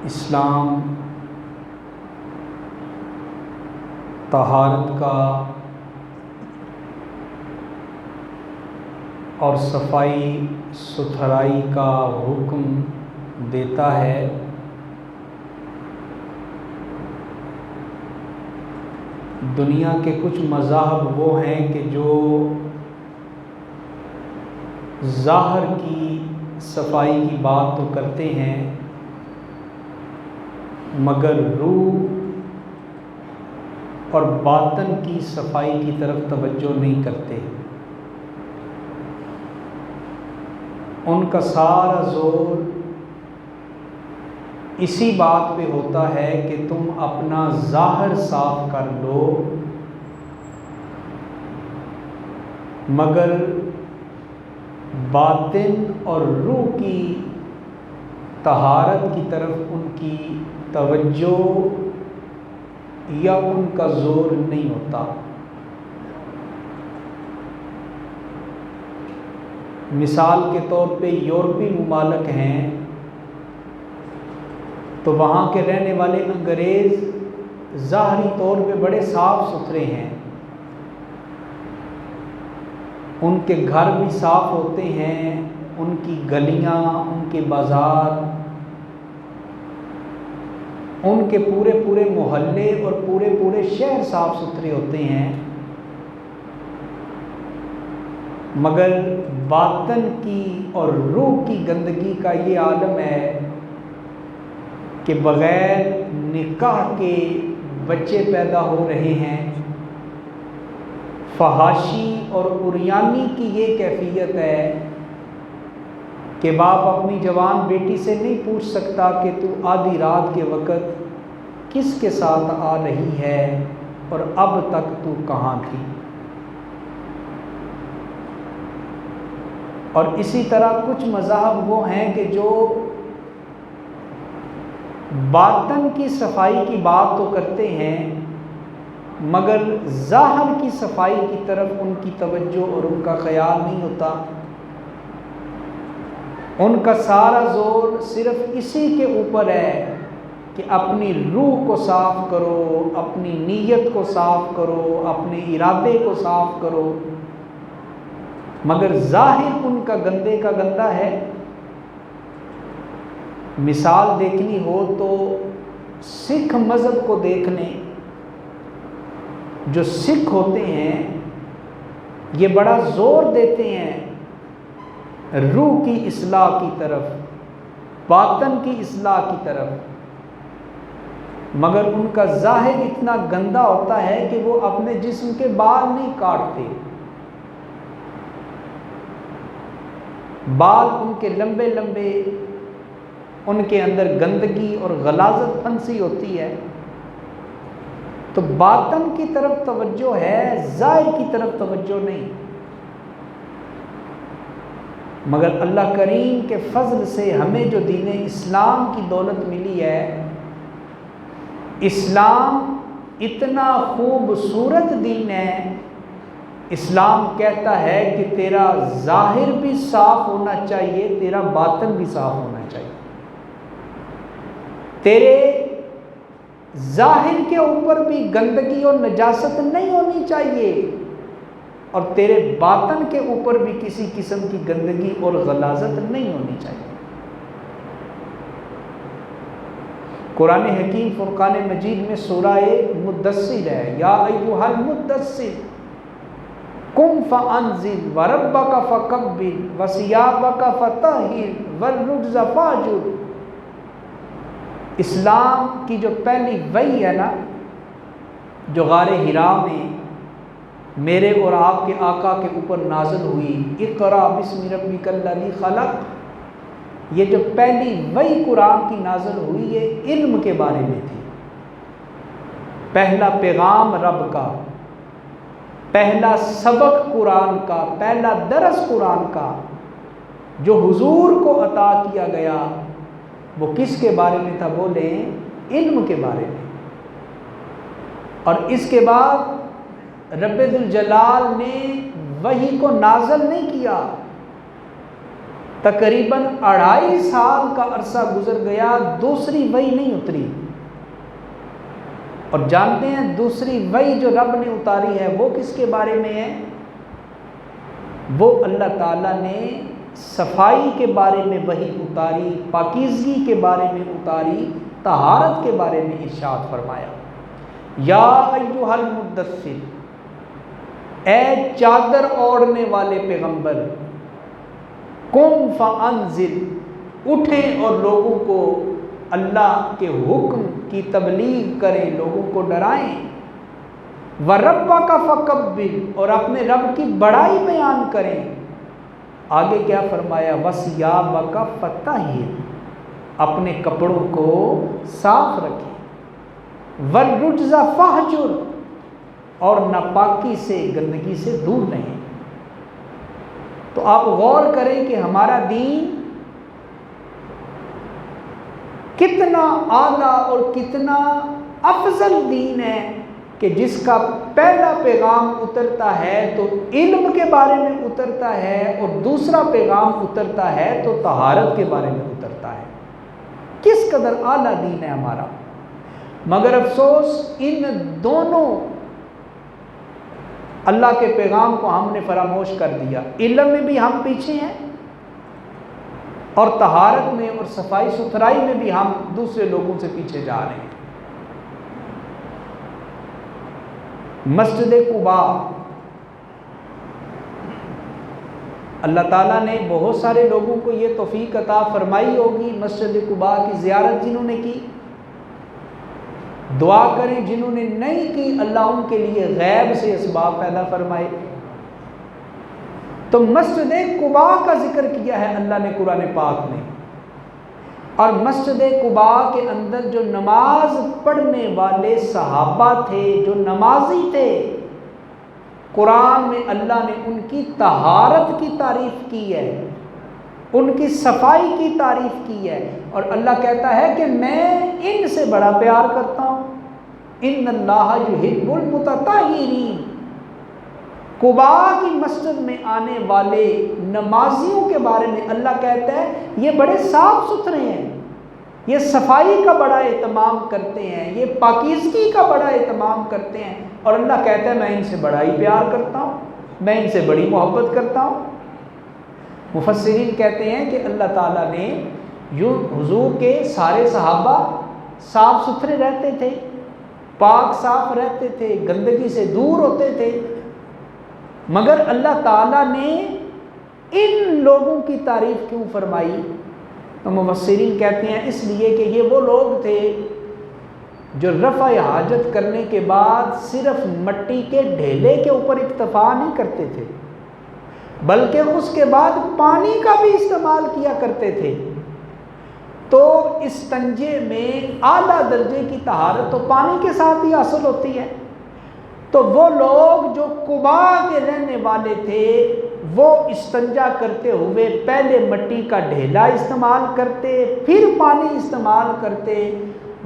اسلام طہارت کا اور صفائی ستھرائی کا حکم دیتا ہے، دنیا کے کچھ مذاہب وہ ہیں کہ جو ظاہر کی صفائی کی بات تو کرتے ہیں مگر روح اور باطن کی صفائی کی طرف توجہ نہیں کرتے۔ ان کا سارا زور اسی بات پہ ہوتا ہے کہ تم اپنا ظاہر صاف کر لو، مگر باطن اور روح کی طہارت کی طرف ان کی توجہ یا ان کا زور نہیں ہوتا۔ مثال کے طور پہ یورپی ممالک ہیں تو وہاں کے رہنے والے انگریز ظاہری طور پہ بڑے صاف ستھرے ہیں، ان کے گھر بھی صاف ہوتے ہیں، ان کی گلیاں، ان کے بازار، ان کے پورے پورے محلے اور پورے پورے شہر صاف ستھرے ہوتے ہیں، مگر باطن کی اور روح کی گندگی کا یہ عالم ہے کہ بغیر نکاح کے بچے پیدا ہو رہے ہیں، فحاشی اور عریانی کی یہ کیفیت ہے کہ باپ اپنی جوان بیٹی سے نہیں پوچھ سکتا کہ تو آدھی رات کے وقت کس کے ساتھ آ رہی ہے اور اب تک تو کہاں تھی۔ اور اسی طرح کچھ مذاہب وہ ہیں کہ جو باطن کی صفائی کی بات تو کرتے ہیں مگر ظاہر کی صفائی کی طرف ان کی توجہ اور ان کا خیال نہیں ہوتا۔ ان کا سارا زور صرف اسی کے اوپر ہے کہ اپنی روح کو صاف کرو، اپنی نیت کو صاف کرو، اپنے ارادے کو صاف کرو، مگر ظاہر ان کا گندے کا گندا ہے۔ مثال دیکھنی ہو تو سکھ مذہب کو دیکھ لیں۔ جو سکھ ہوتے ہیں یہ بڑا زور دیتے ہیں روح کی اصلاح کی طرف، باطن کی اصلاح کی طرف، مگر ان کا ظاہر اتنا گندا ہوتا ہے کہ وہ اپنے جسم کے بال نہیں کاٹتے، بال ان کے لمبے لمبے، ان کے اندر گندگی اور غلاظت پھنسی ہوتی ہے۔ تو باطن کی طرف توجہ ہے، ظاہر کی طرف توجہ نہیں۔ مگر اللہ کریم کے فضل سے ہمیں جو دین اسلام کی دولت ملی ہے، اسلام اتنا خوبصورت دین ہے، اسلام کہتا ہے کہ تیرا ظاہر بھی صاف ہونا چاہیے، تیرا باطن بھی صاف ہونا چاہیے۔ تیرے ظاہر کے اوپر بھی گندگی اور نجاست نہیں ہونی چاہیے اور تیرے باطن کے اوپر بھی کسی قسم کی گندگی اور غلاظت نہیں ہونی چاہیے۔ قرآن حکیم فرقان مجید میں سورہ مدثر ہے، یا ایھا المدثر قم فانذر وربک فکبر وثیابک فطہر والرجز فاہجر۔ اسلام کی جو پہلی وحی ہے نا، جو غار حرا میں میرے اور آپ کے آقا کے اوپر نازل ہوئی، اقرأ بسم ربک الذی خلق، یہ جو پہلی وحی قرآن کی نازل ہوئی یہ علم کے بارے میں تھی۔ پہلا پیغام رب کا، پہلا سبق قرآن کا، پہلا درس قرآن کا جو حضور کو عطا کیا گیا وہ کس کے بارے میں تھا؟ بولیں، علم کے بارے میں۔ اور اس کے بعد رب ذوالجلال نے وحی کو نازل نہیں کیا، تقریباً 2.5 سال کا عرصہ گزر گیا، دوسری وحی نہیں اتری۔ اور جانتے ہیں دوسری وحی جو رب نے اتاری ہے وہ کس کے بارے میں ہے؟ وہ اللہ تعالیٰ نے صفائی کے بارے میں وحی اتاری، پاکیزگی کے بارے میں اتاری، طہارت کے بارے میں ارشاد فرمایا، یا ایھا المدثر، اے چادر اوڑھنے والے پیغمبر، قم فانذر، اٹھیں اور لوگوں کو اللہ کے حکم کی تبلیغ کریں، لوگوں کو ڈرائیں، وَرَبَّكَ فَكَبِّرْ، اور اپنے رب کی بڑائی بیان کریں۔ آگے کیا فرمایا؟ وَثِيَابَكَ فَطَہِّرْ، اپنے کپڑوں کو صاف رکھیں، وَالرُّجْزَ فَاہْجُرْ، اور ناپاکی سے، گندگی سے دور رہیں۔ تو آپ غور کریں کہ ہمارا دین کتنا اعلیٰ اور کتنا افضل دین ہے کہ جس کا پہلا پیغام اترتا ہے تو علم کے بارے میں اترتا ہے، اور دوسرا پیغام اترتا ہے تو طہارت کے بارے میں اترتا ہے۔ کس قدر اعلیٰ دین ہے ہمارا، مگر افسوس ان دونوں اللہ کے پیغام کو ہم نے فراموش کر دیا۔ علم میں بھی ہم پیچھے ہیں، اور طہارت میں اور صفائی ستھرائی میں بھی ہم دوسرے لوگوں سے پیچھے جا رہے ہیں۔ مسجد قباء، اللہ تعالیٰ نے بہت سارے لوگوں کو یہ توفیق عطا فرمائی ہوگی مسجد قباء کی زیارت جنہوں نے کی، دعا کریں جنہوں نے نہیں کی، اللہ ان کے لیے غیب سے اسباب پیدا فرمائے۔ تو مسجد قباء کا ذکر کیا ہے اللہ نے قرآن پاک میں، اور مسجد قباء کے اندر جو نماز پڑھنے والے صحابہ تھے، جو نمازی تھے، قرآن میں اللہ نے ان کی طہارت کی تعریف کی ہے، ان کی صفائی کی تعریف کی ہے، اور اللہ کہتا ہے کہ میں ان سے بڑا پیار کرتا ہوں، ان اللہ یحب المتطہرین۔ قباء کی مسجد میں آنے والے نمازیوں کے بارے میں اللہ کہتا ہے یہ بڑے صاف ستھرے ہیں، یہ صفائی کا بڑا اہتمام کرتے ہیں، یہ پاکیزگی کا بڑا اہتمام کرتے ہیں، اور اللہ کہتا ہے میں ان سے بڑا ہی پیار کرتا ہوں، میں ان سے بڑی محبت کرتا ہوں۔ مفسرین کہتے ہیں کہ اللہ تعالیٰ نے یوں حضور کے سارے صحابہ صاف ستھرے رہتے تھے، پاک صاف رہتے تھے، گندگی سے دور ہوتے تھے، مگر اللہ تعالیٰ نے ان لوگوں کی تعریف کیوں فرمائی؟ تو مفسرین کہتے ہیں اس لیے کہ یہ وہ لوگ تھے جو رفع حاجت کرنے کے بعد صرف مٹی کے ڈھیلے کے اوپر اکتفا نہیں کرتے تھے، بلکہ اس کے بعد پانی کا بھی استعمال کیا کرتے تھے۔ تو استنجے میں اعلیٰ درجے کی طہارت تو پانی کے ساتھ ہی حاصل ہوتی ہے۔ تو وہ لوگ جو قباء کے رہنے والے تھے وہ استنجا کرتے ہوئے پہلے مٹی کا ڈھیلا استعمال کرتے، پھر پانی استعمال کرتے،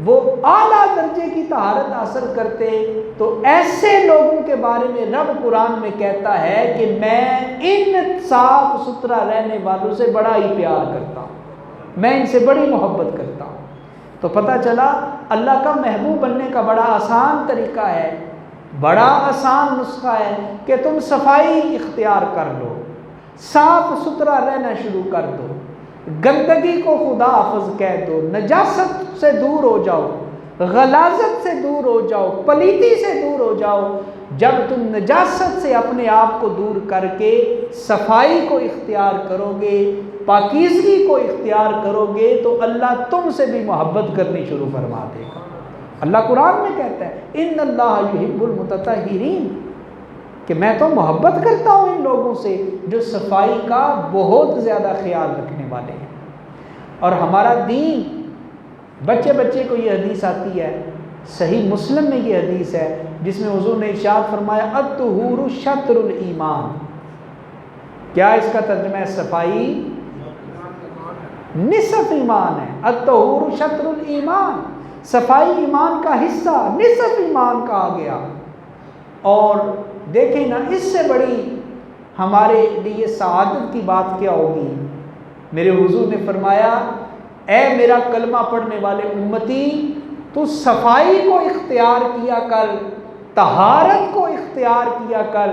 وہ اعلیٰ درجے کی طہارت حاصل کرتے۔ تو ایسے لوگوں کے بارے میں رب قرآن میں کہتا ہے کہ میں ان صاف ستھرا رہنے والوں سے بڑا ہی پیار کرتا ہوں، میں ان سے بڑی محبت کرتا ہوں۔ تو پتہ چلا اللہ کا محبوب بننے کا بڑا آسان طریقہ ہے، بڑا آسان نسخہ ہے کہ تم صفائی اختیار کر لو، صاف ستھرا رہنا شروع کر دو، گندگی کو خدا حافظ کہہ دو، نجاست سے دور ہو جاؤ، غلاظت سے دور ہو جاؤ، پلیتی سے دور ہو جاؤ۔ جب تم نجاست سے اپنے آپ کو دور کر کے صفائی کو اختیار کرو گے، پاکیزگی کو اختیار کرو گے، تو اللہ تم سے بھی محبت کرنی شروع فرما دے گا۔ اللہ قرآن میں کہتا ہے ان اللہ یحب المتطہرین، کہ میں تو محبت کرتا ہوں ان لوگوں سے جو صفائی کا بہت زیادہ خیال رکھنے والے ہیں۔ اور ہمارا دین، بچے بچے کو یہ حدیث آتی ہے، صحیح مسلم میں یہ حدیث ہے جس میں حضور نے ارشاد فرمایا الطہور شطر الایمان۔ کیا اس کا ترجمہ ہے؟ صفائی نصف ایمان ہے۔ الطہور شطر الایمان، صفائی ایمان کا حصہ، نصف ایمان کہا گیا۔ اور دیکھیں نا، اس سے بڑی ہمارے لیے سعادت کی بات کیا ہوگی میرے حضور نے فرمایا اے میرا کلمہ پڑھنے والے امتی، تو صفائی کو اختیار کیا کر، طہارت کو اختیار کیا کر،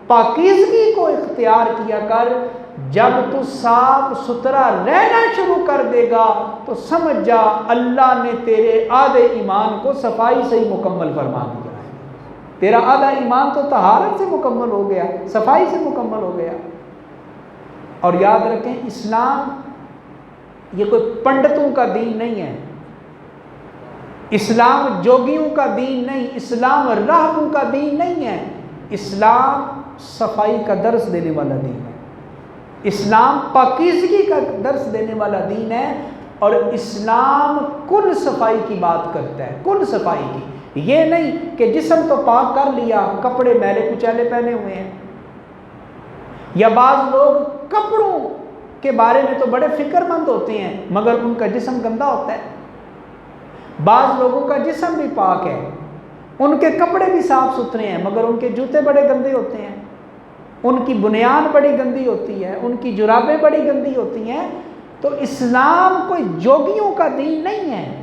پاکیزگی کو اختیار کیا کر۔ جب تو صاف ستھرا رہنا شروع کر دے گا تو سمجھ جا اللہ نے تیرے آدھے ایمان کو صفائی سے ہی مکمل فرما دیا ہے۔ تیرا آدھا ایمان تو طہارت سے مکمل ہو گیا، صفائی سے مکمل ہو گیا۔ اور یاد رکھیں اسلام یہ کوئی پنڈتوں کا دین نہیں ہے، اسلام جوگیوں کا دین نہیں، اسلام راہبوں کا دین نہیں ہے، اسلام صفائی کا درس دینے والا دین ہے، اسلام پاکیزگی کا درس دینے والا دین ہے، اور اسلام کل صفائی کی بات کرتا ہے، کل صفائی کی۔ یہ نہیں کہ جسم تو پاک کر لیا، کپڑے میلے کچیلے پہنے ہوئے ہیں، یا بعض لوگ کپڑوں کے بارے میں تو بڑے فکر مند ہوتے ہیں مگر ان کا جسم گندا ہوتا ہے۔ بعض لوگوں کا جسم بھی پاک ہے، ان کے کپڑے بھی صاف ستھرے ہیں مگر ان کے جوتے بڑے گندے ہوتے ہیں، ان کی بنیان بڑی گندی ہوتی ہے، ان کی جرابیں بڑی گندی ہوتی ہیں۔ تو اسلام کوئی جوگیوں کا دین نہیں ہے۔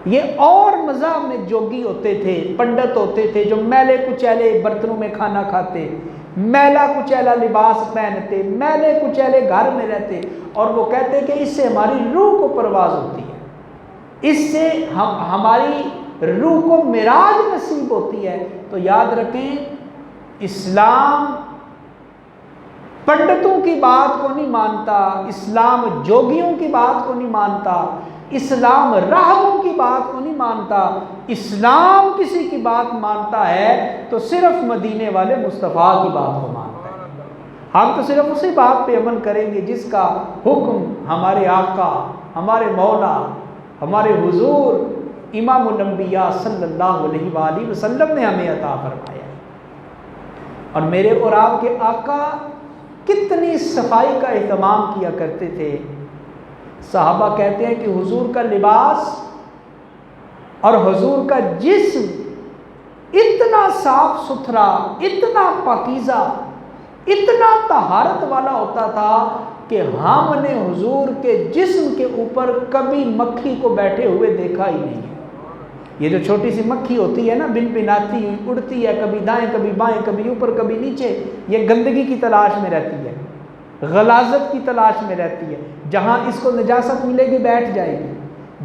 یہ اور مذہب میں جوگی ہوتے تھے، پنڈت ہوتے تھے جو میلے کچیلے برتنوں میں کھانا کھاتے، میلا کچیلا لباس پہنتے، میلے کچیلے گھر میں رہتے، اور وہ کہتے کہ اس سے ہماری روح کو پرواز ہوتی ہے، اس سے ہماری روح کو معراج نصیب ہوتی ہے۔ تو یاد رکھیں اسلام پنڈتوں کی بات کو نہیں مانتا، اسلام جوگیوں کی بات کو نہیں مانتا، اسلام راہبوں کی بات کو نہیں مانتا۔ اسلام کسی کی بات مانتا ہے تو صرف مدینے والے مصطفیٰ کی بات کو مانتا ہے۔ ہم تو صرف اسی بات پہ عمل کریں گے جس کا حکم ہمارے آقا، ہمارے مولا، ہمارے حضور امام الانبیاء صلی اللہ علیہ وآلہ وسلم نے ہمیں عطا فرمایا۔ اور میرے اور آپ کے آقا کتنی صفائی کا اہتمام کیا کرتے تھے۔ صحابہ کہتے ہیں کہ حضور کا لباس اور حضور کا جسم اتنا صاف ستھرا، اتنا پاکیزہ، اتنا طہارت والا ہوتا تھا کہ ہم نے حضور کے جسم کے اوپر کبھی مکھی کو بیٹھے ہوئے دیکھا ہی نہیں ہے۔ یہ جو چھوٹی سی مکھی ہوتی ہے نا، بن بناتی ہوئی اڑتی ہے، کبھی دائیں کبھی بائیں، کبھی اوپر کبھی نیچے، یہ گندگی کی تلاش میں رہتی ہے، غلاظت کی تلاش میں رہتی ہے۔ جہاں اس کو نجاست ملے گی بیٹھ جائے گی،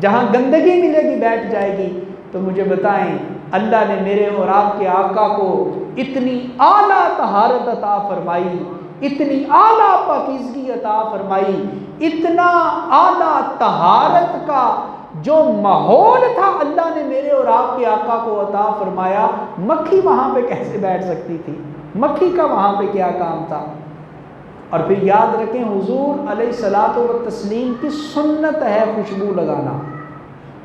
جہاں گندگی ملے گی بیٹھ جائے گی۔ تو مجھے بتائیں اللہ نے میرے اور آپ کے آقا کو اتنی اعلیٰ طہارت عطا فرمائی، اتنی اعلیٰ پاکیزگی عطا فرمائی، اتنا اعلیٰ طہارت کا جو ماحول تھا اللہ نے میرے اور آپ کے آقا کو عطا فرمایا۔ مکھی وہاں پہ کیسے بیٹھ سکتی تھی؟ مکھی کا وہاں پہ کیا کام تھا؟ اور پھر یاد رکھیں حضور علیہ الصلاۃ والتسلیم کی سنت ہے خوشبو لگانا۔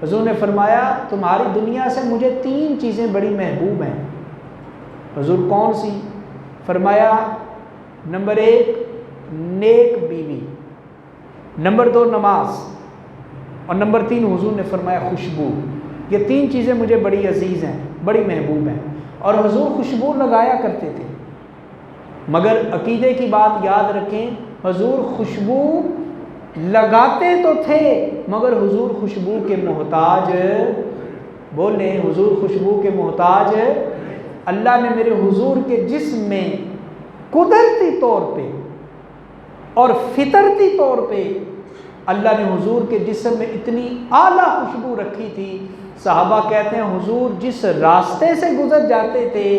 حضور نے فرمایا تمہاری دنیا سے مجھے 3 چیزیں بڑی محبوب ہیں۔ حضور کون سی؟ فرمایا نمبر 1 نیک بیوی، نمبر 2 نماز، اور نمبر 3 حضور نے فرمایا خوشبو۔ یہ 3 چیزیں مجھے بڑی عزیز ہیں، بڑی محبوب ہیں۔ اور حضور خوشبو لگایا کرتے تھے، مگر عقیدے کی بات یاد رکھیں، حضور خوشبو لگاتے تو تھے مگر حضور خوشبو کے محتاج، بولیں حضور خوشبو کے محتاج۔ اللہ نے میرے حضور کے جسم میں قدرتی طور پہ اور فطرتی طور پہ اللہ نے حضور کے جسم میں اتنی اعلیٰ خوشبو رکھی تھی۔ صحابہ کہتے ہیں حضور جس راستے سے گزر جاتے تھے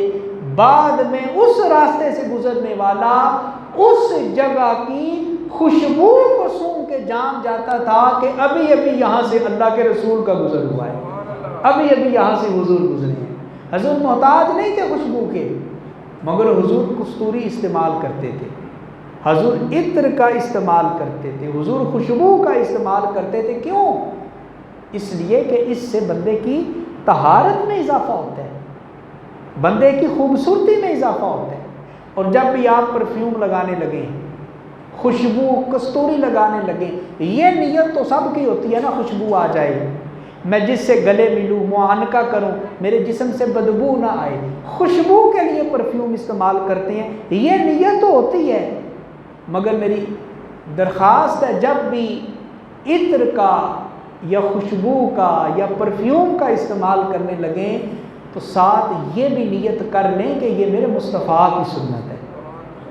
بعد میں اس راستے سے گزرنے والا اس جگہ کی خوشبو کو سونگھ کے جان جاتا تھا کہ ابھی ابھی یہاں سے اللہ کے رسول کا گزر ہوا ہے، ابھی ابھی یہاں سے حضور گزرے ہیں۔ حضور محتاج نہیں تھے خوشبو کے، مگر حضور کستوری استعمال کرتے تھے، حضور عطر کا استعمال کرتے تھے، حضور خوشبو کا استعمال کرتے تھے۔ کیوں؟ اس لیے کہ اس سے بندے کی طہارت میں اضافہ ہوتا ہے، بندے کی خوبصورتی میں اضافہ ہوتا ہے۔ اور جب بھی آپ پرفیوم لگانے لگیں، خوشبو کستوری لگانے لگیں، یہ نیت تو سب کی ہوتی ہے نا، خوشبو آ جائے، میں جس سے گلے ملوں، معانقہ کروں، میرے جسم سے بدبو نہ آئے، خوشبو کے لیے پرفیوم استعمال کرتے ہیں، یہ نیت تو ہوتی ہے، مگر میری درخواست ہے جب بھی عطر کا یا خوشبو کا یا پرفیوم کا استعمال کرنے لگیں تو ساتھ یہ بھی نیت کر لیں کہ یہ میرے مصطفیٰ کی سنت ہے،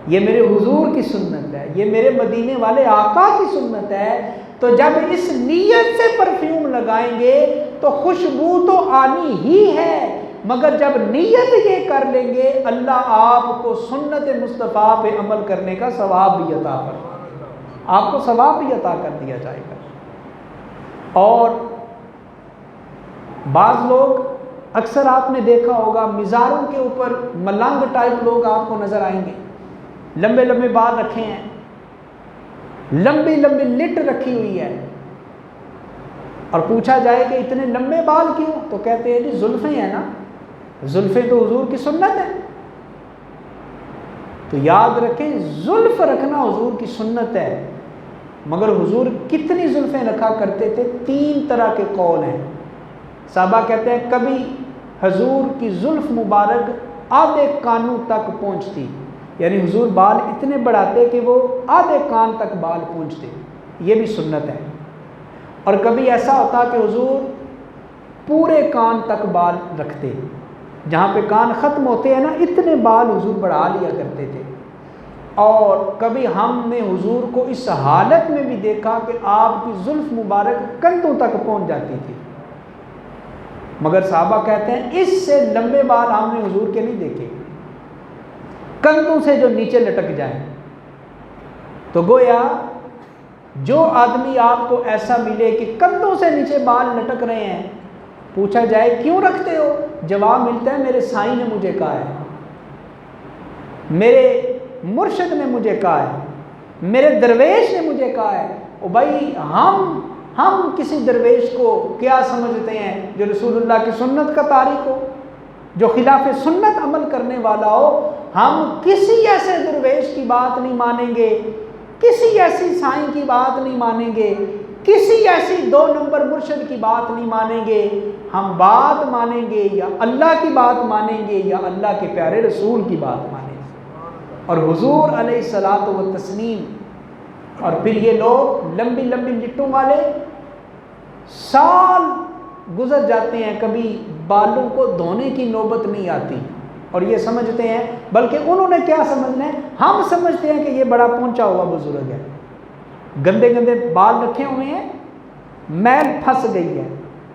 یہ میرے حضور کی سنت ہے، یہ میرے مدینے والے آقا کی سنت ہے۔ تو جب اس نیت سے پرفیوم لگائیں گے تو خوشبو تو آنی ہی ہے، مگر جب نیت یہ کر لیں گے اللہ آپ کو سنت مصطفیٰ پہ عمل کرنے کا ثواب بھی عطا فرمائے، آپ کو ثواب بھی عطا کر دیا جائے گا۔ اور بعض لوگ اکثر آپ نے دیکھا ہوگا مزاروں کے اوپر ملنگ ٹائپ لوگ آپ کو نظر آئیں گے، لمبے لمبے بال رکھے ہیں، لمبی لمبی لٹ رکھی ہوئی ہے، اور پوچھا جائے کہ اتنے لمبے بال کیوں؟ تو کہتے ہیں جی زلفیں ہیں نا، زلفیں تو حضور کی سنت ہے۔ تو یاد رکھیں زلف رکھنا حضور کی سنت ہے، مگر حضور کتنی زلفیں رکھا کرتے تھے؟ 3 طرح کے قول ہیں۔ صحابہ کہتے ہیں کبھی حضور کی زلف مبارک آدھے کانوں تک پہنچتی، یعنی حضور بال اتنے بڑھاتے کہ وہ آدھے کان تک بال پہنچتے، یہ بھی سنت ہے۔ اور کبھی ایسا ہوتا کہ حضور پورے کان تک بال رکھتے، جہاں پہ کان ختم ہوتے ہیں نا اتنے بال حضور بڑھا لیا کرتے تھے۔ اور کبھی ہم نے حضور کو اس حالت میں بھی دیکھا کہ آپ کی زلف مبارک کندھوں تک پہنچ جاتی تھی، مگر صحابہ کہتے ہیں اس سے لمبے بال ہم نے حضور کے نہیں دیکھے، کندھوں سے جو نیچے لٹک جائیں۔ تو گویا جو آدمی آپ کو ایسا ملے کہ کندھوں سے نیچے بال لٹک رہے ہیں، پوچھا جائے کیوں رکھتے ہو؟ جواب ملتا ہے میرے سائیں نے مجھے کہا ہے، میرے مرشد نے مجھے کہا ہے، میرے درویش نے مجھے کہا ہے۔ او بھائی ہم کسی درویش کو کیا سمجھتے ہیں جو رسول اللہ کی سنت کا تارک ہو، جو خلاف سنت عمل کرنے والا ہو؟ ہم کسی ایسے درویش کی بات نہیں مانیں گے، کسی ایسی سائیں کی بات نہیں مانیں گے، کسی ایسی 2 نمبر مرشد کی بات نہیں مانیں گے۔ ہم بات مانیں گے یا اللہ کی بات مانیں گے یا اللہ کے پیارے رسول کی بات مانیں گے۔ اور حضور علیہ الصلاۃ والتسلیم، اور پھر یہ لوگ لمبی لمبی لٹوں والے سال گزر جاتے ہیں، کبھی بالوں کو دھونے کی نوبت نہیں آتی، اور یہ سمجھتے ہیں، بلکہ انہوں نے کیا سمجھنا ہے، ہم سمجھتے ہیں کہ یہ بڑا پہنچا ہوا بزرگ ہے، گندے گندے بال رکھے ہوئے ہیں، میل پھنس گئی ہے،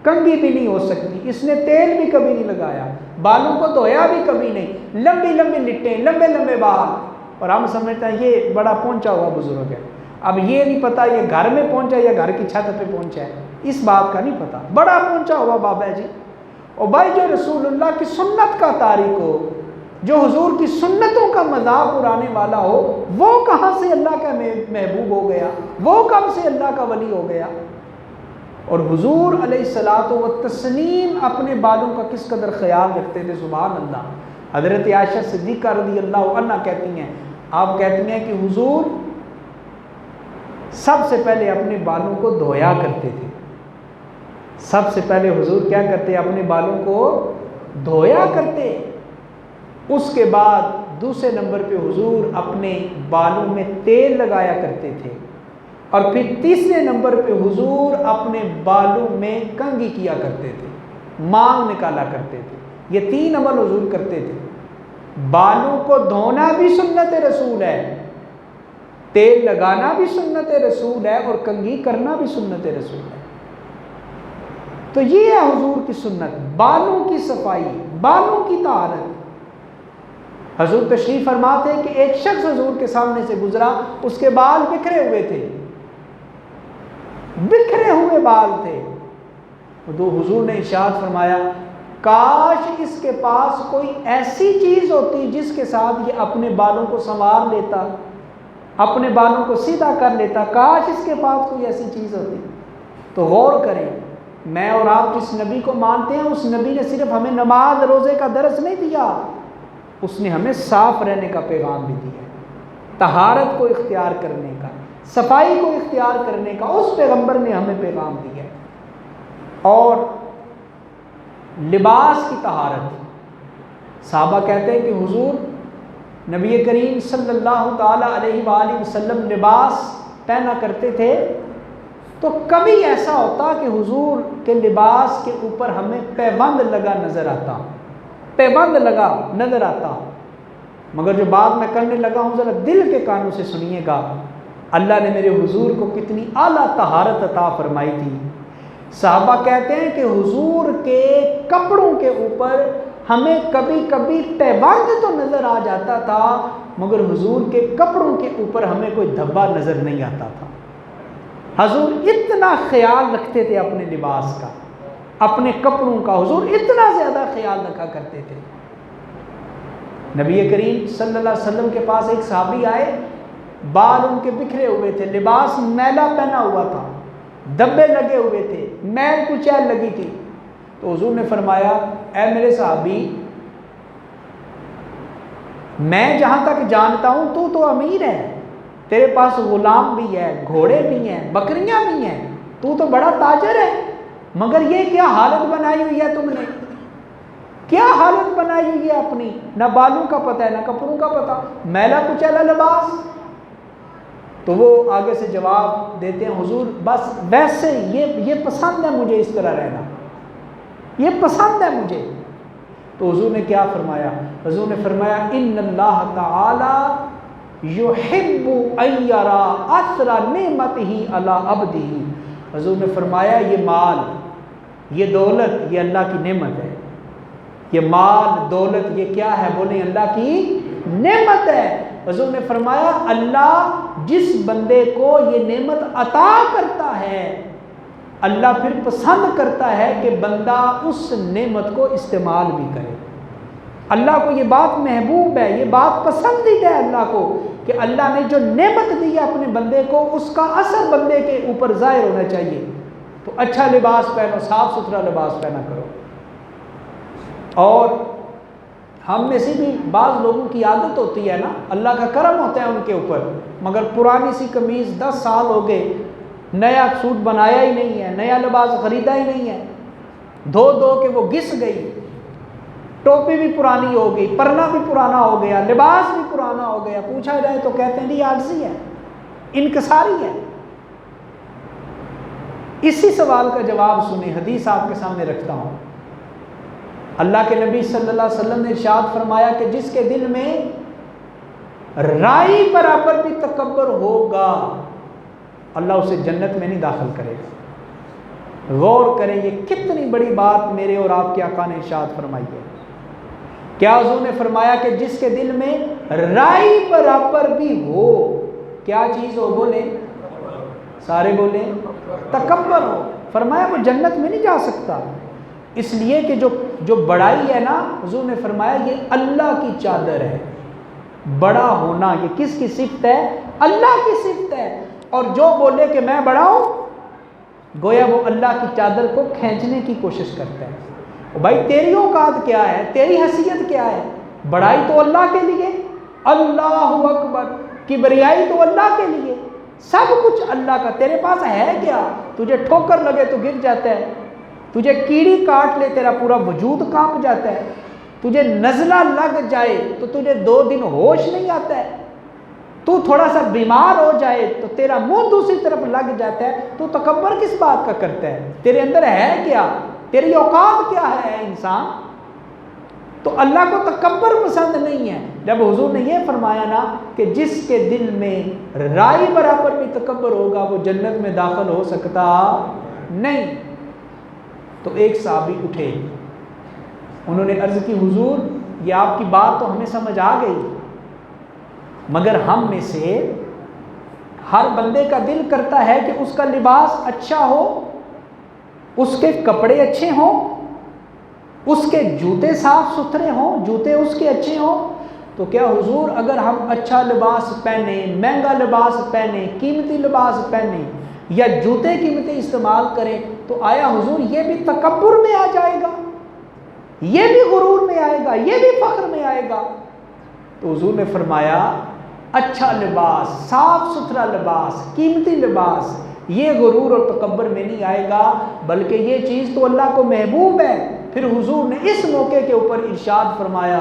کنگھی بھی نہیں ہو سکتی، اس نے تیل بھی کبھی نہیں لگایا، بالوں کو دھویا بھی کبھی نہیں، لمبی لمبی لٹیں، لمبے لمبے بال، اور ہم سمجھتے ہیں یہ بڑا پہنچا ہوا بزرگ ہے۔ اب یہ نہیں پتا یہ گھر میں پہنچا یا گھر کی چھت پہ پہنچا ہے، اس بات کا نہیں پتا، بڑا پہنچا ہوا بابا جی۔ اور بھائی جو رسول اللہ کی سنت کا تارک ہو، جو حضور کی سنتوں کا مذاق اڑانے والا ہو، وہ کہاں سے اللہ کا محبوب ہو گیا، وہ کب سے اللہ کا ولی ہو گیا؟ اور حضور علیہ الصلاۃ والتسلیم اپنے بالوں کا کس قدر خیال رکھتے تھے، سبحان اللہ۔ حضرت عائشہ صدیقہ رضی اللہ عنہ کہتی ہیں، آپ کہتی ہیں کہ حضور سب سے پہلے اپنے بالوں کو دھویا کرتے تھے، سب سے پہلے حضور کیا کرتے؟ اپنے بالوں کو دھویا کرتے، اس کے بعد دوسرے نمبر پہ حضور اپنے بالوں میں تیل لگایا کرتے تھے، اور پھر تیسرے نمبر پہ حضور اپنے بالوں میں کنگھی کیا کرتے تھے، مانگ نکالا کرتے تھے۔ یہ 3 عمل حضور کرتے تھے۔ بالوں کو دھونا بھی سنت رسول ہے، تیل لگانا بھی سنت رسول ہے، اور کنگھی کرنا بھی سنت رسول ہے۔ تو یہ ہے حضور کی سنت، بالوں کی صفائی، بالوں کی طہارت۔ حضور تشریف فرماتے ہیں کہ ایک شخص حضور کے سامنے سے گزرا، اس کے بال بکھرے ہوئے تھے، بکھرے ہوئے بال تھے۔ تو حضور نے ارشاد فرمایا کاش اس کے پاس کوئی ایسی چیز ہوتی جس کے ساتھ یہ اپنے بالوں کو سنوار لیتا، اپنے بالوں کو سیدھا کر لیتا، کاش اس کے پاس کوئی ایسی چیز ہوتی۔ تو غور کریں، میں اور آپ جس نبی کو مانتے ہیں اس نبی نے صرف ہمیں نماز روزے کا درس نہیں دیا، اس نے ہمیں صاف رہنے کا پیغام بھی دیا، طہارت کو اختیار کرنے کا، صفائی کو اختیار کرنے کا اس پیغمبر نے ہمیں پیغام دیا۔ اور لباس کی طہارت، صحابہ کہتے ہیں کہ حضور نبی کریم صلی اللہ تعالی علیہ وآلہ وسلم لباس پہنا کرتے تھے تو کبھی ایسا ہوتا کہ حضور کے لباس کے اوپر ہمیں پیوند لگا نظر آتا، پیوند لگا نظر آتا، مگر جو بات میں کرنے لگا ہوں ذرا دل کے کانوں سے سنیے گا، اللہ نے میرے حضور کو کتنی اعلیٰ طہارت عطا فرمائی تھی۔ صحابہ کہتے ہیں کہ حضور کے کپڑوں کے اوپر ہمیں کبھی کبھی پیوند تو نظر آ جاتا تھا، مگر حضور کے کپڑوں کے اوپر ہمیں کوئی دھبا نظر نہیں آتا تھا۔ حضور اتنا خیال رکھتے تھے اپنے لباس کا، اپنے کپڑوں کا، حضور اتنا زیادہ خیال رکھا کرتے تھے۔ نبی کریم صلی اللہ علیہ وسلم کے پاس ایک صحابی آئے، بال ان کے بکھرے ہوئے تھے، لباس میلا پہنا ہوا تھا، دبے لگے ہوئے تھے، میل کچیل لگی تھی، تو حضور نے فرمایا اے میرے صحابی، میں جہاں تک جانتا ہوں تو امیر ہے، تیرے پاس غلام بھی ہے، گھوڑے بھی ہیں، بکریاں بھی ہیں، تو بڑا تاجر ہے، مگر یہ کیا حالت بنائی ہوئی ہے تم نے، کیا حالت بنائی ہوئی ہے اپنی، نہ بالوں کا پتہ ہے نہ کپڑوں کا پتہ، میلا کچیلا لباس۔ تو وہ آگے سے جواب دیتے ہیں حضور بس ویسے یہ پسند ہے مجھے اس طرح رہنا، یہ پسند ہے مجھے۔ تو حضور نے کیا فرمایا؟ حضور نے فرمایا ان اللہ تعالی یحب ان یرا اثر نعمتہ علی عبدہ۔ حضور نے فرمایا یہ مال، یہ دولت، یہ اللہ کی نعمت ہے، یہ مال دولت یہ کیا ہے؟ بولیں اللہ کی نعمت ہے۔ حضور نے فرمایا اللہ جس بندے کو یہ نعمت عطا کرتا ہے، اللہ پھر پسند کرتا ہے کہ بندہ اس نعمت کو استعمال بھی کرے۔ اللہ کو یہ بات محبوب ہے، یہ بات پسندیدہ ہے اللہ کو کہ اللہ نے جو نعمت دی ہے اپنے بندے کو، اس کا اثر بندے کے اوپر ظاہر ہونا چاہیے۔ تو اچھا لباس پہنو، صاف ستھرا لباس پہنا کرو۔ اور ہم میں سے بھی بعض لوگوں کی عادت ہوتی ہے نا، اللہ کا کرم ہوتا ہے ان کے اوپر، مگر پرانی سی قمیض 10 سال ہو گئے، نیا سوٹ بنایا ہی نہیں ہے، نیا لباس خریدا ہی نہیں ہے، دھو دھو کے وہ گھس گئی، ٹوپی بھی پرانی ہو گئی، پرنا بھی پرانا ہو گیا، لباس بھی پرانا ہو گیا، پوچھا جائے تو کہتے ہیں یہ عاجزی ہے، انکساری ہے۔ اسی سوال کا جواب سنیں، حدیث آپ کے سامنے رکھتا ہوں۔ اللہ کے نبی صلی اللہ علیہ وسلم نے ارشاد فرمایا کہ جس کے دل میں رائی برابر بھی تکبر ہوگا، اللہ اسے جنت میں نہیں داخل کرے گا۔ غور کریں یہ کتنی بڑی بات میرے اور آپ کے آقا نے ارشاد فرمائی ہے۔ کیا حضور نے فرمایا کہ جس کے دل میں رائی برابر بھی ہو، کیا چیز ہو؟ بولیں سارے بولیں، تکبر ہو، فرمایا وہ جنت میں نہیں جا سکتا۔ اس لیے کہ جو بڑائی ہے نا، حضور نے فرمایا یہ اللہ کی چادر ہے، بڑا ہونا یہ کس کی صفت ہے؟ اللہ کی صفت ہے۔ اور جو بولے کہ میں بڑا ہوں، گویا وہ اللہ کی چادر کو کھینچنے کی کوشش کرتا ہے۔ بھائی تیری اوقات کیا ہے؟ تیری حیثیت کیا ہے؟ بڑائی تو اللہ کے لیے، اللہ اکبر، کبریائی تو اللہ کے لیے، سب کچھ اللہ کا۔ تیرے پاس ہے کیا؟ تجھے ٹھوکر لگے تو گر جاتا ہے، تجھے کیڑی کاٹ لے تیرا پورا وجود کانپ جاتا ہے، تجھے نزلہ لگ جائے تو تجھے 2 دن ہوش نہیں آتا ہے، تو تھوڑا سا بیمار ہو جائے تو تیرا منہ دوسری طرف لگ جاتا ہے، تو تکبر کس بات کا کرتا ہے؟ تیرے اندر ہے کیا؟ تیری اوقات کیا ہے انسان؟ تو اللہ کو تکبر پسند نہیں ہے۔ جب حضور نے یہ فرمایا نا کہ جس کے دل میں رائی برابر بھی تکبر ہوگا وہ جنت میں داخل ہو سکتا نہیں۔ تو ایک صحابی اٹھے، انہوں نے عرض کی حضور یہ آپ کی بات تو ہمیں سمجھ آ گئی، مگر ہم میں سے ہر بندے کا دل کرتا ہے کہ اس کا لباس اچھا ہو، اس کے کپڑے اچھے ہوں، اس کے جوتے صاف ستھرے ہوں، جوتے اس کے اچھے ہوں۔ تو کیا حضور اگر ہم اچھا لباس پہنیں، مہنگا لباس پہنیں، قیمتی لباس پہنیں یا جوتے قیمتی استعمال کریں تو آیا حضور یہ بھی تکبر میں آ جائے گا، یہ بھی غرور میں آئے گا، یہ بھی فخر میں آئے گا؟ تو حضور نے فرمایا اچھا لباس، صاف ستھرا لباس، قیمتی لباس یہ غرور اور تکبر میں نہیں آئے گا، بلکہ یہ چیز تو اللہ کو محبوب ہے۔ پھر حضور نے اس موقع کے اوپر ارشاد فرمایا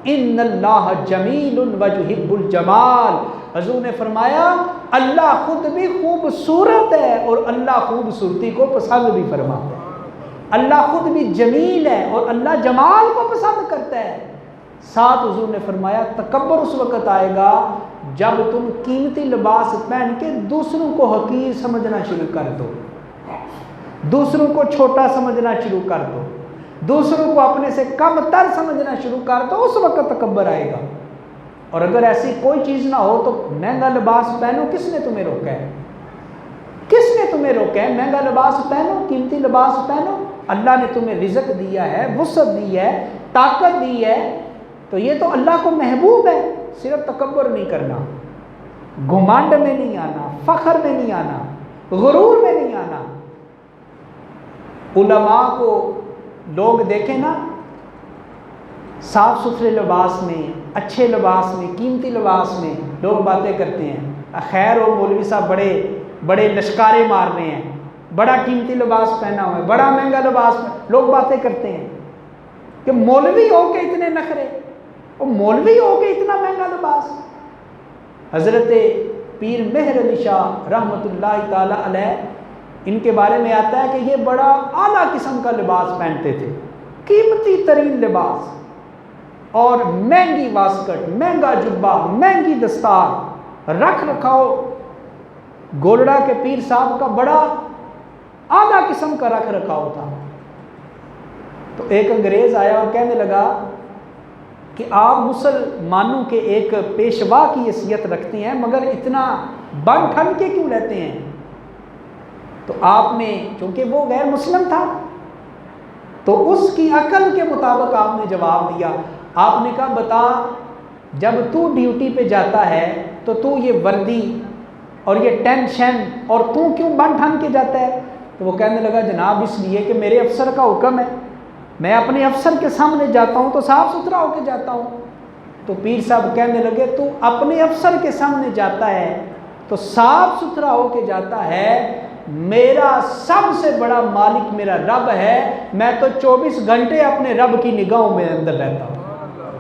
ان اللہ جمیل ویحب الجمال. حضور نے فرمایا اللہ خود بھی خوبصورت ہے اور اللہ خوبصورتی کو پسند بھی فرماتا ہے. اللہ خود بھی جمیل ہے اور اللہ جمال کو پسند کرتا ہے. ساتھ حضور نے فرمایا تکبر اس وقت آئے گا جب تم قیمتی لباس پہن کے دوسروں کو حقیر سمجھنا شروع کر دو، دوسروں کو چھوٹا سمجھنا شروع کر دو، دوسروں کو اپنے سے کم تر سمجھنا شروع کر دو، اس وقت تکبر آئے گا. اور اگر ایسی کوئی چیز نہ ہو تو مہنگا لباس پہنو. کس نے تمہیں روکا ہے؟ کس نے تمہیں روکا ہے؟ مہنگا لباس پہنو، قیمتی لباس پہنو. اللہ نے تمہیں رزق دیا ہے، وسعت دی ہے، طاقت دی ہے، تو یہ تو اللہ کو محبوب ہے. صرف تکبر نہیں کرنا، گھمنڈ میں نہیں آنا، فخر میں نہیں آنا، غرور میں نہیں آنا. علماء کو لوگ دیکھیں نا صاف ستھرے لباس میں، اچھے لباس میں، قیمتی لباس میں لوگ باتیں کرتے ہیں. خیر ہو مولوی صاحب بڑے بڑے لشکارے مار رہے ہیں، بڑا قیمتی لباس پہنا ہوا ہے، بڑا مہنگا لباس لوگ باتیں کرتے ہیں کہ مولوی ہو کے اتنے نخرے، اور مولوی ہو کے اتنا مہنگا لباس. حضرت پیر مہر علی شاہ رحمۃ اللہ تعالی علیہ، ان کے بارے میں آتا ہے کہ یہ بڑا اعلیٰ قسم کا لباس پہنتے تھے، قیمتی ترین لباس اور مہنگی واسکٹ، مہنگا جبہ، مہنگی دستار، رکھ رکھاؤ. گولڑا کے پیر صاحب کا بڑا اعلیٰ قسم کا رکھ رکھاؤ تھا. تو ایک انگریز آیا اور کہنے لگا کہ آپ مسلمانوں کے ایک پیشوا کی حیثیت رکھتے ہیں مگر اتنا بن ٹھن کے کیوں رہتے ہیں؟ تو آپ نے، چونکہ وہ غیر مسلم تھا، تو اس کی عقل کے مطابق آپ نے جواب دیا. آپ نے کہا بتا، جب تو ڈیوٹی پہ جاتا ہے تو یہ وردی اور یہ ٹینشن اور تو کیوں بن ٹھن کے جاتا ہے؟ تو وہ کہنے لگا جناب اس لیے کہ میرے افسر کا حکم ہے، میں اپنے افسر کے سامنے جاتا ہوں تو صاف ستھرا ہو کے جاتا ہوں. تو پیر صاحب کہنے لگے تو اپنے افسر کے سامنے جاتا ہے تو صاف ستھرا ہو کے جاتا ہے، میرا سب سے بڑا مالک میرا رب ہے، میں تو 24 گھنٹے اپنے رب کی نگاہوں میں اندر رہتا ہوں،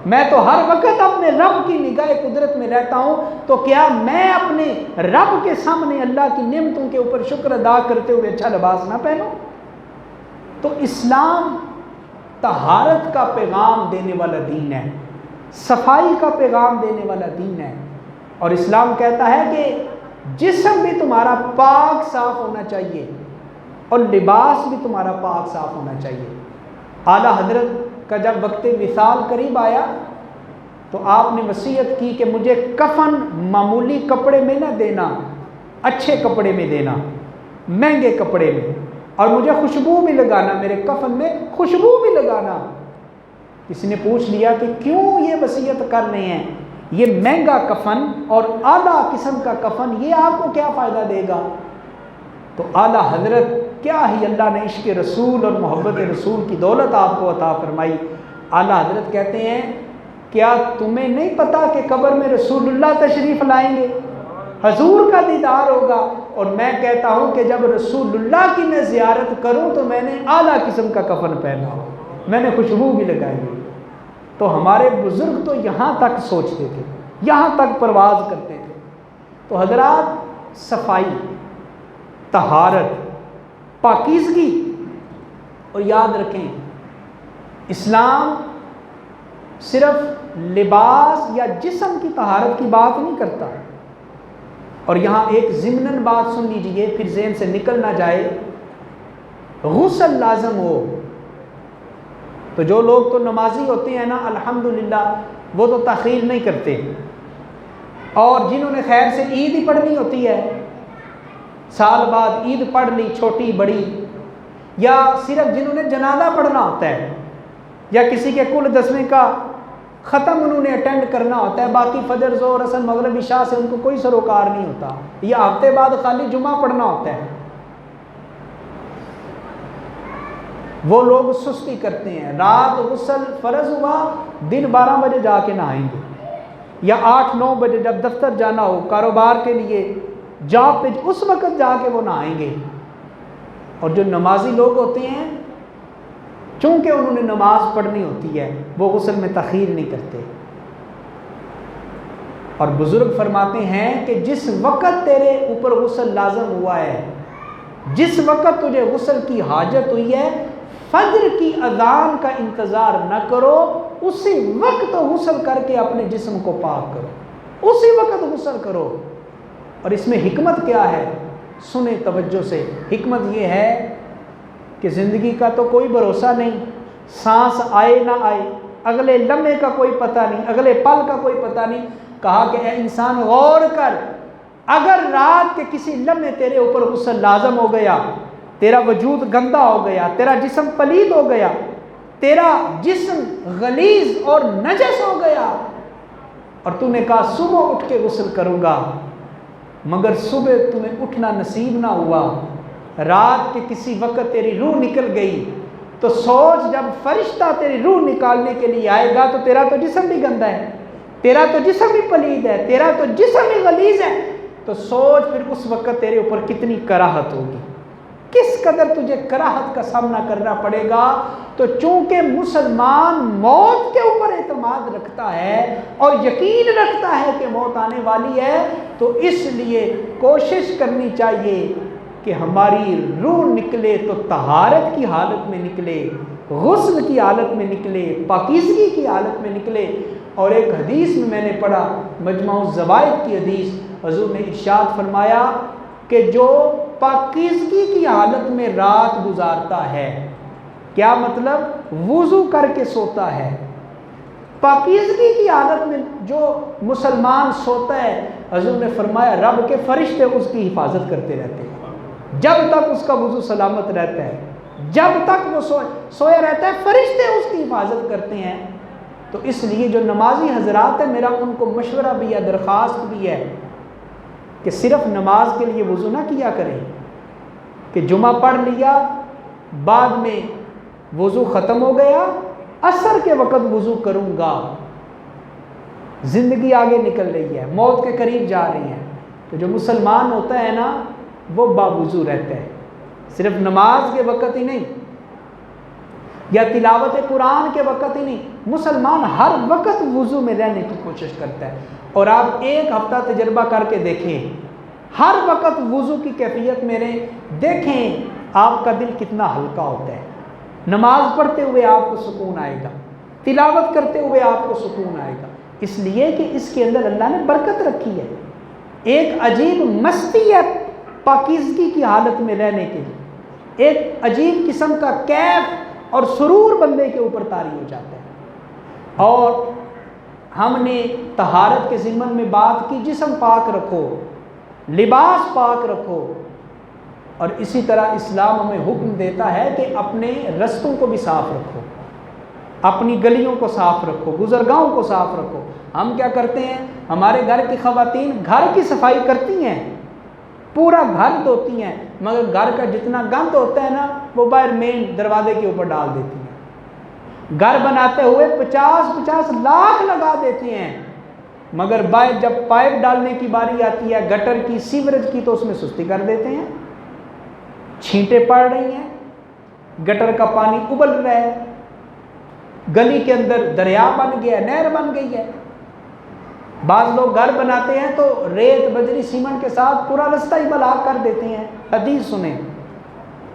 میں تو ہر وقت اپنے رب کی نگاہ قدرت میں رہتا ہوں. تو کیا میں اپنے رب کے سامنے اللہ کی نعمتوں کے اوپر شکر ادا کرتے ہوئے اچھا لباس نہ پہنوں؟ تو اسلام طہارت کا پیغام دینے والا دین ہے، صفائی کا پیغام دینے والا دین ہے. اور اسلام کہتا ہے کہ جسم بھی تمہارا پاک صاف ہونا چاہیے اور لباس بھی تمہارا پاک صاف ہونا چاہیے. اعلیٰ حضرت کا جب وقت وصال قریب آیا تو آپ نے وصیت کی کہ مجھے کفن معمولی کپڑے میں نہ دینا، اچھے کپڑے میں دینا، مہنگے کپڑے میں، اور مجھے خوشبو بھی لگانا، میرے کفن میں خوشبو بھی لگانا. کسی نے پوچھ لیا کہ کیوں یہ وصیت کر رہے ہیں؟ یہ مہنگا کفن اور اعلیٰ قسم کا کفن یہ آپ کو کیا فائدہ دے گا؟ تو اعلیٰ حضرت کیا ہی اللہ نے عشق رسول اور محبت رسول کی دولت آپ کو عطا فرمائی. اعلیٰ حضرت کہتے ہیں کیا تمہیں نہیں پتا کہ قبر میں رسول اللہ تشریف لائیں گے، حضور کا دیدار ہوگا؟ اور میں کہتا ہوں کہ جب رسول اللہ کی میں زیارت کروں تو میں نے اعلیٰ قسم کا کفن پہنا ہو، میں نے خوشبو بھی لگائی ہوئی. تو ہمارے بزرگ تو یہاں تک سوچتے تھے، یہاں تک پرواز کرتے تھے. تو حضرات صفائی، طہارت، پاکیزگی، اور یاد رکھیں اسلام صرف لباس یا جسم کی طہارت کی بات نہیں کرتا. اور یہاں ایک ضمناً بات سن لیجئے پھر ذہن سے نکل نہ جائے. غسل لازم ہو تو جو لوگ تو نمازی ہوتے ہیں نا الحمدللہ وہ تو تاخیر نہیں کرتے، اور جنہوں نے خیر سے عید ہی پڑھنی ہوتی ہے، سال بعد عید پڑھ لی چھوٹی بڑی، یا صرف جنہوں نے جنازہ پڑھنا ہوتا ہے، یا کسی کے کل 10ویں کا ختم انہوں نے اٹینڈ کرنا ہوتا ہے، باقی فجر ظہر عصر مغرب عشاء سے ان کو کوئی سروکار نہیں ہوتا، یا ہفتے بعد خالی جمعہ پڑھنا ہوتا ہے، وہ لوگ سستی کرتے ہیں. رات غسل فرض ہوا دن 12 بجے جا کے نہائیں گے، یا 8-9 بجے جب دفتر جانا ہو کاروبار کے لیے جاب پہ اس وقت جا کے وہ نہائیں گے. اور جو نمازی لوگ ہوتے ہیں چونکہ انہوں نے نماز پڑھنی ہوتی ہے وہ غسل میں تاخیر نہیں کرتے۔ اور بزرگ فرماتے ہیں کہ جس وقت تیرے اوپر غسل لازم ہوا ہے، جس وقت تجھے غسل کی حاجت ہوئی ہے، فجر کی اذان کا انتظار نہ کرو، اسی وقت غسل کر کے اپنے جسم کو پاک کرو، اسی وقت غسل کرو۔ اور اس میں حکمت کیا ہے؟ سنیں توجہ سے۔ حکمت یہ ہے کہ زندگی کا تو کوئی بھروسہ نہیں، سانس آئے نہ آئے، اگلے لمحے کا کوئی پتہ نہیں، اگلے پل کا کوئی پتہ نہیں۔ کہا کہ اے انسان غور کر، اگر رات کے کسی لمحے تیرے اوپر غسل لازم ہو گیا، تیرا وجود گندا ہو گیا، تیرا جسم پلید ہو گیا، تیرا جسم غلیظ اور نجس ہو گیا، اور تو نے کہا صبح اٹھ کے غسل کروں گا، مگر صبح تمہیں اٹھنا نصیب نہ ہوا، رات کے کسی وقت تیری روح نکل گئی، تو سوچ جب فرشتہ تیری روح نکالنے کے لیے آئے گا تو تیرا تو جسم بھی گندا ہے، تیرا تو جسم بھی پلید ہے، تیرا تو جسم ہی غلیظ ہے، تو سوچ پھر اس وقت تیرے اوپر کتنی کراہت ہوگی، کس قدر تجھے کراہت کا سامنا کرنا پڑے گا۔ تو چونکہ مسلمان موت کے اوپر اعتماد رکھتا ہے اور یقین رکھتا ہے کہ موت آنے والی ہے، تو اس لیے کوشش کرنی چاہیے کہ ہماری روح نکلے تو طہارت کی حالت میں نکلے، غسل کی حالت میں نکلے، پاکیزگی کی حالت میں نکلے۔ اور ایک حدیث میں نے پڑھا، مجمع الزوائد کی حدیث، حضور نے ارشاد فرمایا کہ جو پاکیزگی کی حالت میں رات گزارتا ہے، کیا مطلب؟ وضو کر کے سوتا ہے، پاکیزگی کی حالت میں جو مسلمان سوتا ہے، حضور نے فرمایا رب کے فرشتے اس کی حفاظت کرتے رہتے ہیں جب تک اس کا وضو سلامت رہتا ہے، جب تک وہ سویا رہتا ہے فرشتے اس کی حفاظت کرتے ہیں۔ تو اس لیے جو نمازی حضرات ہیں، میرا ان کو مشورہ بھی ہے، درخواست بھی ہے کہ صرف نماز کے لیے وضو نہ کیا کریں کہ جمعہ پڑھ لیا، بعد میں وضو ختم ہو گیا، عصر کے وقت وضو کروں گا۔ زندگی آگے نکل رہی ہے، موت کے قریب جا رہی ہے، تو جو مسلمان ہوتا ہے نا وہ باوضو رہتا ہے، صرف نماز کے وقت ہی نہیں یا تلاوت قرآن کے وقت ہی نہیں، مسلمان ہر وقت وضو میں رہنے کی کوشش کرتا ہے۔ اور آپ ایک ہفتہ تجربہ کر کے دیکھیں، ہر وقت وضو کی کیفیت میں رہیں، دیکھیں آپ کا دل کتنا ہلکا ہوتا ہے، نماز پڑھتے ہوئے آپ کو سکون آئے گا، تلاوت کرتے ہوئے آپ کو سکون آئے گا، اس لیے کہ اس کے اندر اللہ نے برکت رکھی ہے، ایک عجیب مستی ہے پاکیزگی کی حالت میں رہنے کے لیے، ایک عجیب قسم کا کیف اور سرور بندے کے اوپر طاری ہو جاتا ہے۔ اور ہم نے طہارت کے ضمن میں بات کی، جسم پاک رکھو، لباس پاک رکھو، اور اسی طرح اسلام ہمیں حکم دیتا ہے کہ اپنے رستوں کو بھی صاف رکھو، اپنی گلیوں کو صاف رکھو، گزرگاہوں کو صاف رکھو۔ ہم کیا کرتے ہیں؟ ہمارے گھر کی خواتین گھر کی صفائی کرتی ہیں، پورا گھر دھوتی ہیں، مگر گھر کا جتنا گند ہوتا ہے نا وہ باہر مین دروازے کے اوپر ڈال دیتی ہیں، گھر بناتے ہوئے 50 لاکھ لگا دیتے ہیں، مگر باہر جب پائپ ڈالنے کی باری آتی ہے گٹر کی، سیوریج کی، تو اس میں سستی کر دیتے ہیں، چھینٹیں پڑ رہی ہیں، گٹر کا پانی ابل رہا ہے، گلی کے اندر دریا بن گیا ہے، نہر بن گئی ہے۔ بعض لوگ گھر بناتے ہیں تو ریت بجری سیمنٹ کے ساتھ پورا رستہ ہی بلاک کر دیتے ہیں۔ حدیث سنیں،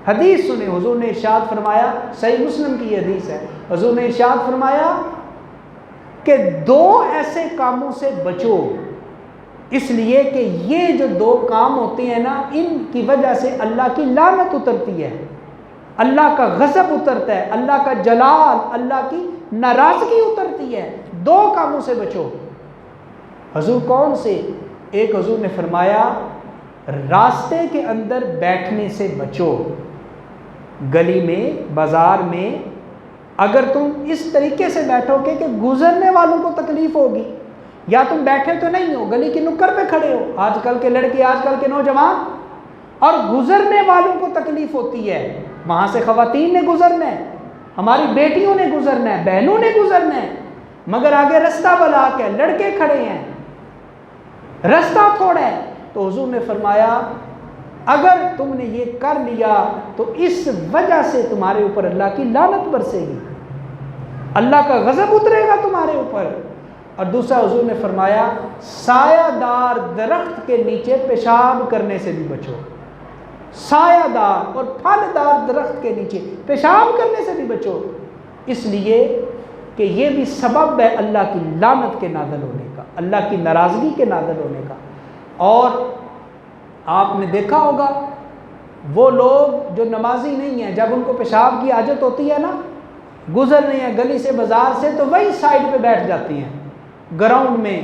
حدیث سنیں، حضور نے ارشاد فرمایا، صحیح مسلم کی یہ حدیث ہے، حضور نے ارشاد فرمایا کہ دو ایسے کاموں سے بچو، اس لیے کہ یہ جو دو کام ہوتے ہیں نا ان کی وجہ سے اللہ کی لعنت اترتی ہے، اللہ کا غضب اترتا ہے، اللہ کا جلال، اللہ کی ناراضگی اترتی ہے۔ دو کاموں سے بچو۔ حضور کون سے؟ ایک حضور نے فرمایا راستے کے اندر بیٹھنے سے بچو، گلی میں، بازار میں، اگر تم اس طریقے سے بیٹھو کہ گزرنے والوں کو تکلیف ہوگی، یا تم بیٹھے تو نہیں ہو، گلی کی نکڑ پہ کھڑے ہو، آج کل کے لڑکے، آج کل کے نوجوان، اور گزرنے والوں کو تکلیف ہوتی ہے، وہاں سے خواتین نے گزرنا ہے، ہماری بیٹیوں نے گزرنا ہے، بہنوں نے گزرنا ہے، مگر آگے رستہ بلاک ہے، لڑکے کھڑے ہیں، رستہ تھوڑا ہے، تو حضور نے فرمایا اگر تم نے یہ کر لیا تو اس وجہ سے تمہارے اوپر اللہ کی لعنت برسے گی، اللہ کا غضب اترے گا تمہارے اوپر۔ اور دوسرا حضور نے فرمایا سایہ دار درخت کے نیچے پیشاب کرنے سے بھی بچو، سایہ دار اور پھل دار درخت کے نیچے پیشاب کرنے سے بھی بچو، اس لیے کہ یہ بھی سبب ہے اللہ کی لعنت کے نازل ہونے کا، اللہ کی ناراضگی کے نازل ہونے کا۔ اور آپ نے دیکھا ہوگا وہ لوگ جو نمازی نہیں ہیں، جب ان کو پیشاب کی حاجت ہوتی ہے نا، گزر رہے ہیں گلی سے بازار سے، تو وہی سائڈ پہ بیٹھ جاتی ہیں گراؤنڈ میں،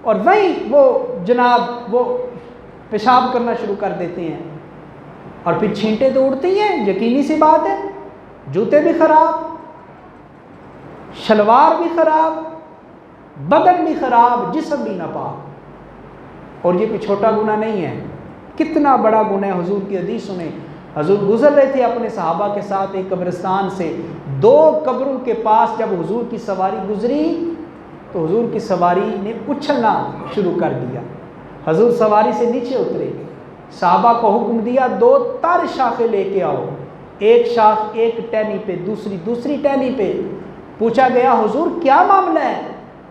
اور وہی وہ جناب وہ پیشاب کرنا شروع کر دیتے ہیں، اور پھر چھینٹیں تو اڑتی ہیں، یقینی سی بات ہے، جوتے بھی خراب، شلوار بھی خراب، بدن بھی خراب، جسم بھی ناپاک۔ اور یہ کوئی چھوٹا گناہ نہیں ہے، کتنا بڑا گناہ ہے۔ حضور کی حدیث سنیں، حضور گزر رہے تھے اپنے صحابہ کے ساتھ ایک قبرستان سے، 2 قبروں کے پاس جب حضور کی سواری گزری تو حضور کی سواری نے اچھلنا شروع کر دیا، حضور سواری سے نیچے اترے، صحابہ کو حکم دیا 2 تر شاخیں لے کے آؤ، ایک شاخ ایک ٹہنی پہ، دوسری ٹہنی پہ۔ پوچھا گیا حضور کیا معاملہ ہے؟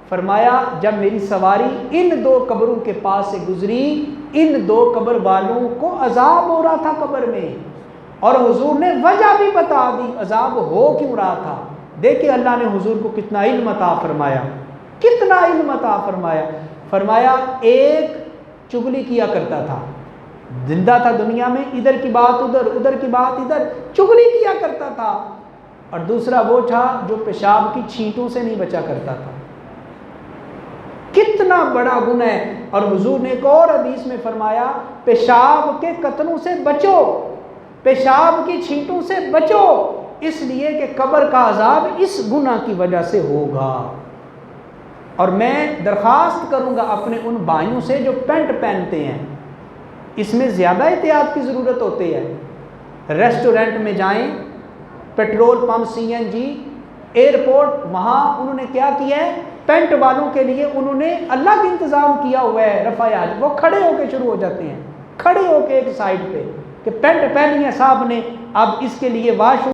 فرمایا جب میری سواری ان 2 قبروں کے پاس سے گزری، ان 2 قبر والوں کو عذاب ہو رہا تھا قبر میں، اور حضور نے وجہ بھی بتا دی عذاب ہو کیوں رہا تھا۔ دیکھیں اللہ نے حضور کو کتنا علم عطا فرمایا، کتنا علم عطا فرمایا۔ فرمایا ایک چغلی کیا کرتا تھا، زندہ تھا دنیا میں، ادھر کی بات ادھر، ادھر کی بات ادھر، چغلی کیا کرتا تھا، اور دوسرا وہ تھا جو پیشاب کی چھینٹوں سے نہیں بچا کرتا تھا۔ کتنا بڑا گناہ ہے۔ اور حضور نے ایک اور حدیث میں فرمایا پیشاب کے قطروں سے بچو، پیشاب کی چھینٹوں سے بچو، اس لیے کہ قبر کا عذاب اس گناہ کی وجہ سے ہوگا۔ اور میں درخواست کروں گا اپنے ان بھائیوں سے جو پینٹ پہنتے ہیں، اس میں زیادہ احتیاط کی ضرورت ہوتی ہے۔ ریسٹورنٹ میں جائیں، پیٹرول پمپ، سی این جی، ایئرپورٹ، وہاں انہوں نے کیا کیا ہے، پینٹ والوں کے لیے انہوں نے الگ انتظام کیا ہوا ہے رفع حاجت، وہ کھڑے ہو کے شروع ہو جاتے ہیں، کھڑے ہو کے ایک سائڈ پہ کہ پینٹ پہنی ہے صاحب نے، اب اس کے لیے واش